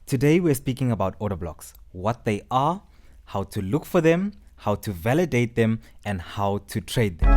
Today we're speaking about order blocks, what they are, how to look for them, how to validate them, and how to trade them.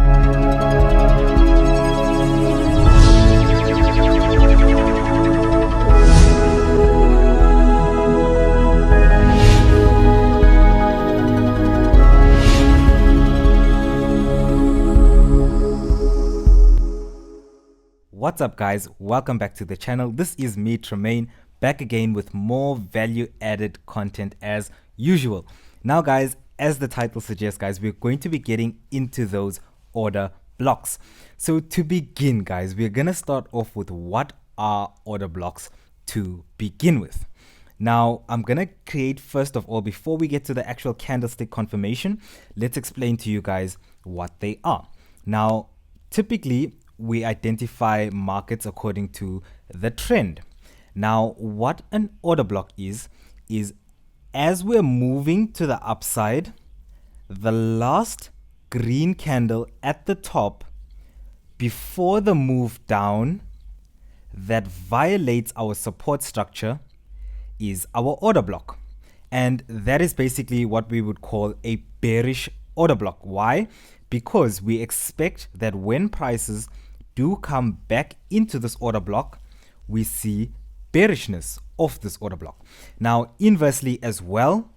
What's up guys, welcome back to the channel. This is me, T.Mayne, back again with more value added content as usual. Now guys, as the title suggests guys, we're going to be getting into those order blocks. So to begin guys, we're gonna start off with what are order blocks to begin with. Now I'm gonna create, first of all, before we get to the actual candlestick confirmation, let's explain to you guys what they are. Now typically we identify markets according to the trend. Now, what an order block is as we're moving to the upside, the last green candle at the top before the move down that violates our support structure is our order block. And that is basically what we would call a bearish order block. Why? Because we expect that when prices do come back into this order block, we see bearishness of this order block. Now, inversely as well,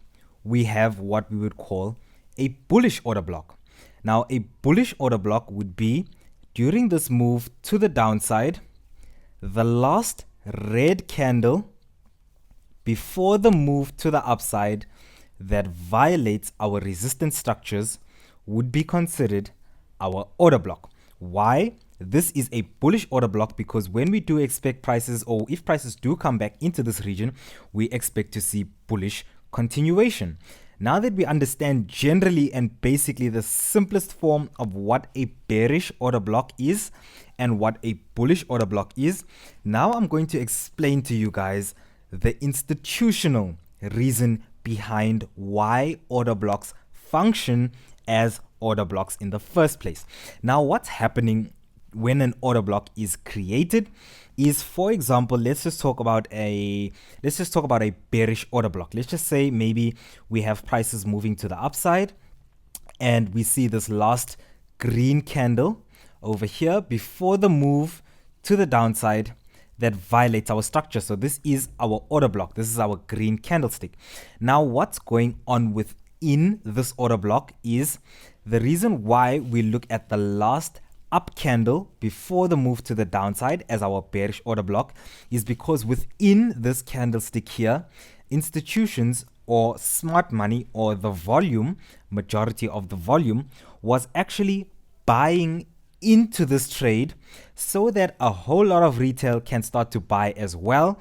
we have what we would call a bullish order block. Now, a bullish order block would be during this move to the downside, the last red candle before the move to the upside that violates our resistance structures would be considered our order block. Why? This is a bullish order block because when we do expect prices, or if prices do come back into this region, we expect to see bullish continuation. Now that we understand generally and basically the simplest form of what a bearish order block is and what a bullish order block is, now I'm going to explain to you guys the institutional reason behind why order blocks function as order blocks in the first place. Now, what's happening when an order block is created is, for example, let's just talk about a bearish order block. Let's just say maybe we have prices moving to the upside and we see this last green candle over here before the move to the downside that violates our structure. So this is our order block. This is our green candlestick. Now, what's going on within this order block is the reason why we look at the last up candle before the move to the downside as our bearish order block is because within this candlestick here, institutions or smart money or the volume, majority of the volume, was actually buying into this trade so that a whole lot of retail can start to buy as well,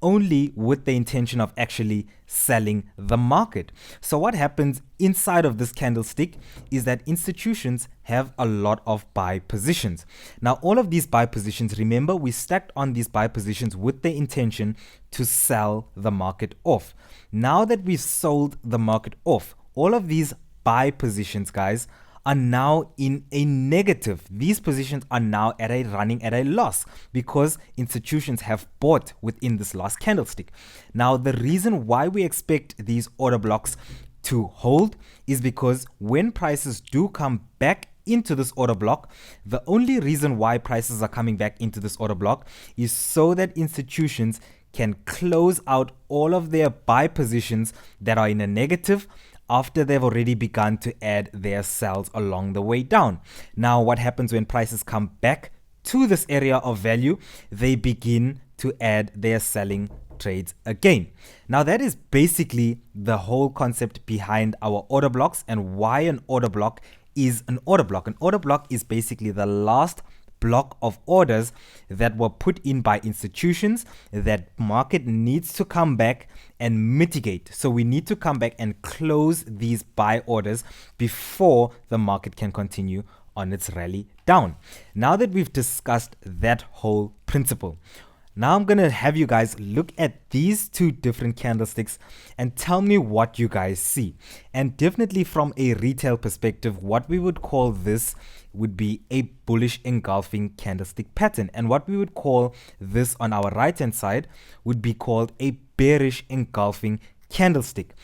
only with the intention of actually selling the market. So what happens inside of this candlestick is that institutions have a lot of buy positions. Now, all of these buy positions, remember, we stacked on these buy positions with the intention to sell the market off. Now that we've sold the market off, all of these buy positions, guys, are now in a negative. These positions are now running at a loss because institutions have bought within this last candlestick. Now, the reason why we expect these order blocks to hold is because when prices do come back into this order block, the only reason why prices are coming back into this order block is so that institutions can close out all of their buy positions that are in a negative after they've already begun to add their sells along the way down. Now, what happens when prices come back to this area of value? They begin to add their selling trades again. Now, that is basically the whole concept behind our order blocks and why an order block is an order block. An order block is basically the last block of orders that were put in by institutions that market needs to come back and mitigate. So we need to come back and close these buy orders before the market can continue on its rally down. Now that we've discussed that whole principle, now I'm gonna have you guys look at these two different candlesticks and tell me what you guys see. And definitely from a retail perspective, what we would call this would be a bullish engulfing candlestick pattern. And what we would call this on our right hand side would be called a bearish engulfing candlestick.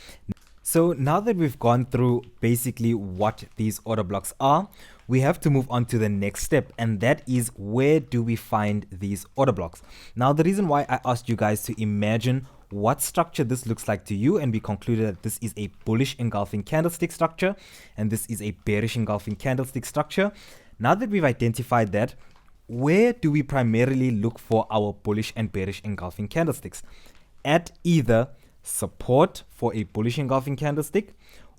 So now that we've gone through basically what these order blocks are, we have to move on to the next step, and that is, where do we find these order blocks? Now, the reason why I asked you guys to imagine what structure this looks like to you, and we concluded that this is a bullish engulfing candlestick structure and this is a bearish engulfing candlestick structure. Now that we've identified that, where do we primarily look for our bullish and bearish engulfing candlesticks? At either support for a bullish engulfing candlestick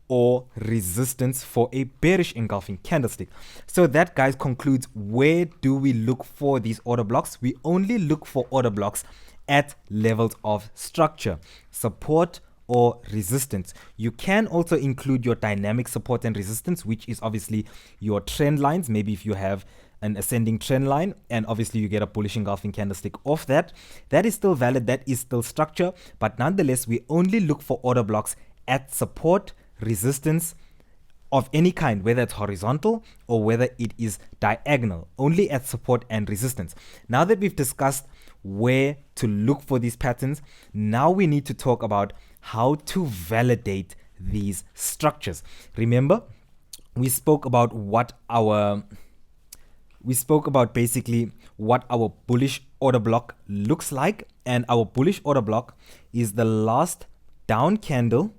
or resistance for a bearish engulfing candlestick. So that, guys, concludes where do we look for these order blocks. We only look for order blocks at levels of structure, support or resistance. You can also include your dynamic support and resistance, which is obviously your trend lines. Maybe if you have an ascending trend line and obviously you get a bullish engulfing candlestick off that, that is still valid, that is still structure, but nonetheless we only look for order blocks at support, resistance of any kind, whether it's horizontal or whether it is diagonal, only at support and resistance. Now that we've discussed where to look for these patterns, now we need to talk about how to validate these structures. Remember, we spoke about basically what our bullish order block looks like, and our bullish order block is the last down candle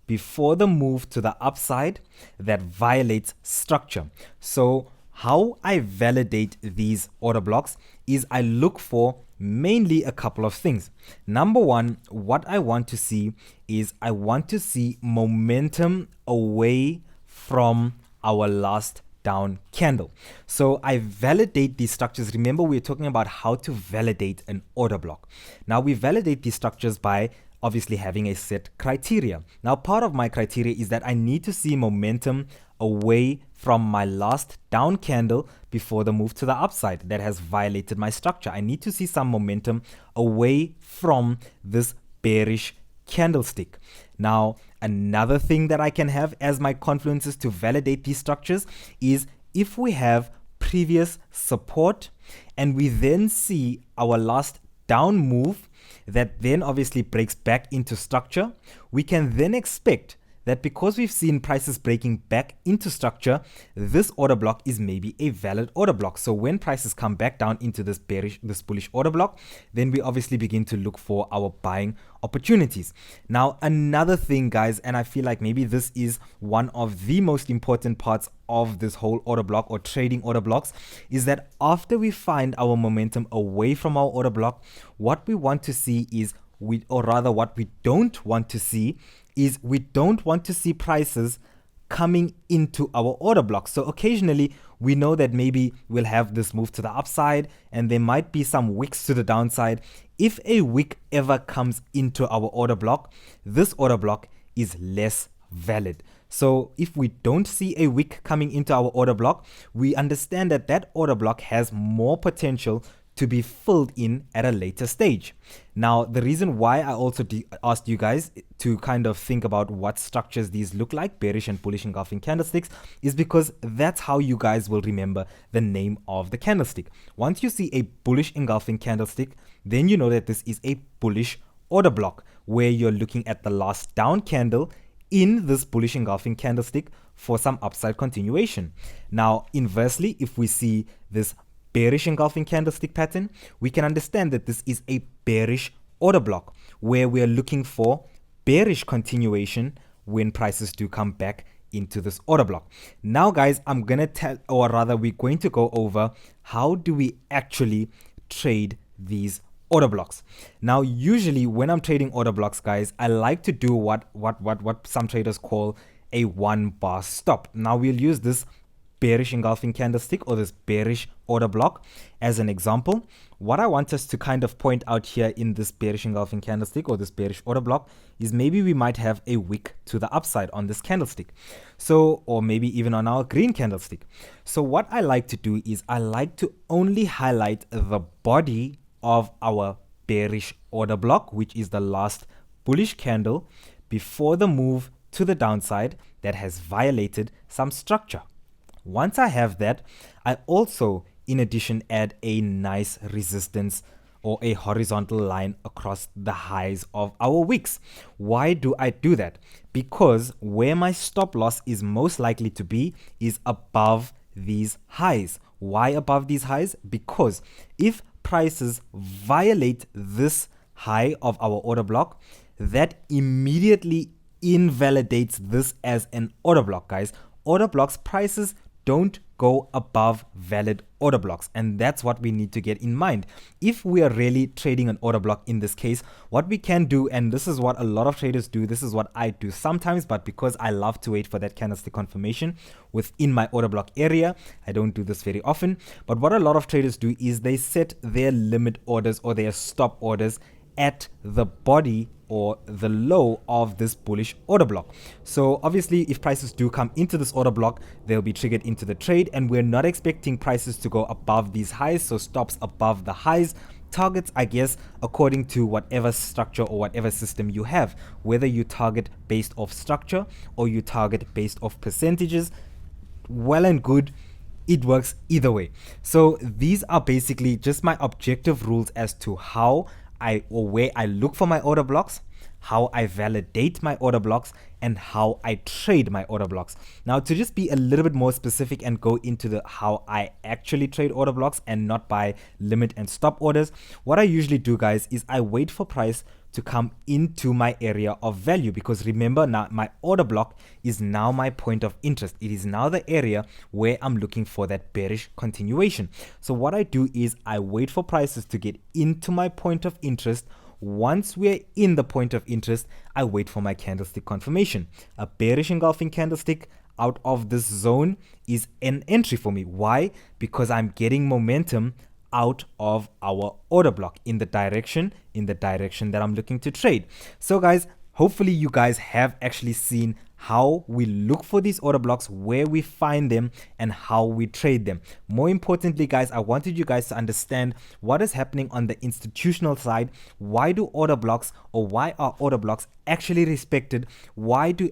before the move to the upside that violates structure. So how I validate these order blocks is I look for mainly a couple of things. Number one, what I want to see is I want to see momentum away from our last down candle. So I validate these structures. Remember, we're talking about how to validate an order block. Now we validate these structures by obviously having a set criteria. Now, part of my criteria is that I need to see momentum away from my last down candle before the move to the upside that has violated my structure. I need to see some momentum away from this bearish candlestick. Now, another thing that I can have as my confluences to validate these structures is if we have previous support and we then see our last down move that then obviously breaks back into structure, we can then expect that because we've seen prices breaking back into structure, this order block is maybe a valid order block. So when prices come back down into this bullish order block, then we obviously begin to look for our buying opportunities. Now, another thing, guys, and I feel like maybe this is one of the most important parts of this whole order block or trading order blocks, is that after we find our momentum away from our order block, what we want to see is what we don't want to see is we don't want to see prices coming into our order block. So occasionally we know that maybe we'll have this move to the upside and there might be some wicks to the downside. If a wick ever comes into our order block, this order block is less valid. So if we don't see a wick coming into our order block, we understand that that order block has more potential to be filled in at a later stage. Now, the reason why I also asked you guys to kind of think about what structures these look like, bearish and bullish engulfing candlesticks, is because that's how you guys will remember the name of the candlestick. Once you see a bullish engulfing candlestick, then you know that this is a bullish order block where you're looking at the last down candle in this bullish engulfing candlestick for some upside continuation. Now, inversely, if we see this bearish engulfing candlestick pattern, we can understand that this is a bearish order block where we are looking for bearish continuation when prices do come back into this order block. Now, guys, we're going to go over how do we actually trade these order blocks. Now, usually when I'm trading order blocks, guys, I like to do what some traders call a 1-bar stop. Now, we'll use this bearish engulfing candlestick or this bearish order block as an example. What I want us to kind of point out here in this bearish engulfing candlestick or this bearish order block is maybe we might have a wick to the upside on this candlestick. So, or maybe even on our green candlestick. So what I like to do is I like to only highlight the body of our bearish order block, which is the last bullish candle before the move to the downside that has violated some structure. Once I have that, I also, in addition, add a nice resistance or a horizontal line across the highs of our wicks. Why do I do that? Because where my stop loss is most likely to be is above these highs. Why above these highs? Because if prices violate this high of our order block, that immediately invalidates this as an order block, guys. Order blocks, prices don't go above valid order blocks, and that's what we need to get in mind. If we are really trading an order block in this case, what we can do, and this is what a lot of traders do, this is what I do sometimes, but because I love to wait for that candlestick confirmation within my order block area, I don't do this very often. But what a lot of traders do is they set their limit orders or their stop orders at the body or the low of this bullish order block. So obviously, if prices do come into this order block, they'll be triggered into the trade, and we're not expecting prices to go above these highs, so stops above the highs. Targets, I guess, according to whatever structure or whatever system you have, whether you target based off structure or you target based off percentages, well and good. It works either way. So these are basically just my objective rules as to how where I look for my order blocks, how I validate my order blocks, and how I trade my order blocks. Now, to just be a little bit more specific and go into the how I actually trade order blocks and not by limit and stop orders, what I usually do, guys, is I wait for price to come into my area of value, because remember, now my order block is now my point of interest. It is now the area where I'm looking for that bearish continuation. So what I do is I wait for prices to get into my point of interest. Once we're in the point of interest, I wait for my candlestick confirmation. A bearish engulfing candlestick out of this zone is an entry for me. Why? Because I'm getting momentum out of our order block in the direction that I'm looking to trade. So guys, hopefully you guys have actually seen how we look for these order blocks, where we find them, and how we trade them. More importantly, guys, I wanted you guys to understand what is happening on the institutional side. Why do order blocks, or why are order blocks actually respected? Why do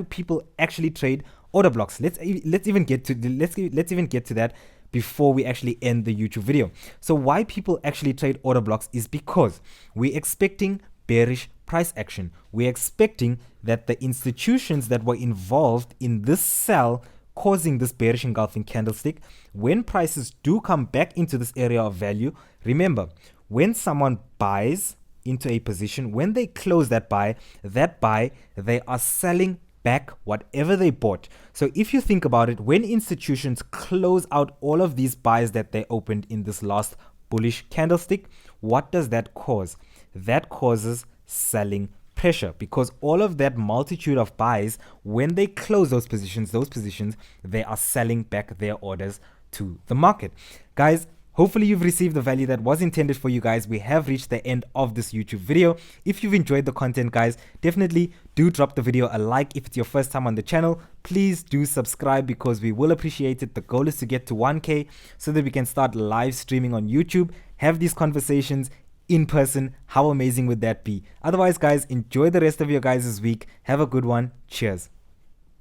people actually trade order blocks? Let's even get to that before we actually end the YouTube video. So why people actually trade order blocks is because we're expecting bearish price action. We're expecting that the institutions that were involved in this sell causing this bearish engulfing candlestick, when prices do come back into this area of value, remember, when someone buys into a position, when they close that buy, they are selling back whatever they bought. So if you think about it, when institutions close out all of these buys that they opened in this last bullish candlestick, what does that cause? That causes selling pressure, because all of that multitude of buys, when they close those positions, they are selling back their orders to the market. Guys, hopefully you've received the value that was intended for you guys. We have reached the end of this YouTube video. If you've enjoyed the content, guys, definitely do drop the video a like. If it's your first time on the channel, please do subscribe, because we will appreciate it. The goal is to get to 1K so that we can start live streaming on YouTube, have these conversations in person. How amazing would that be? Otherwise, guys, enjoy the rest of your guys' week. Have a good one. Cheers.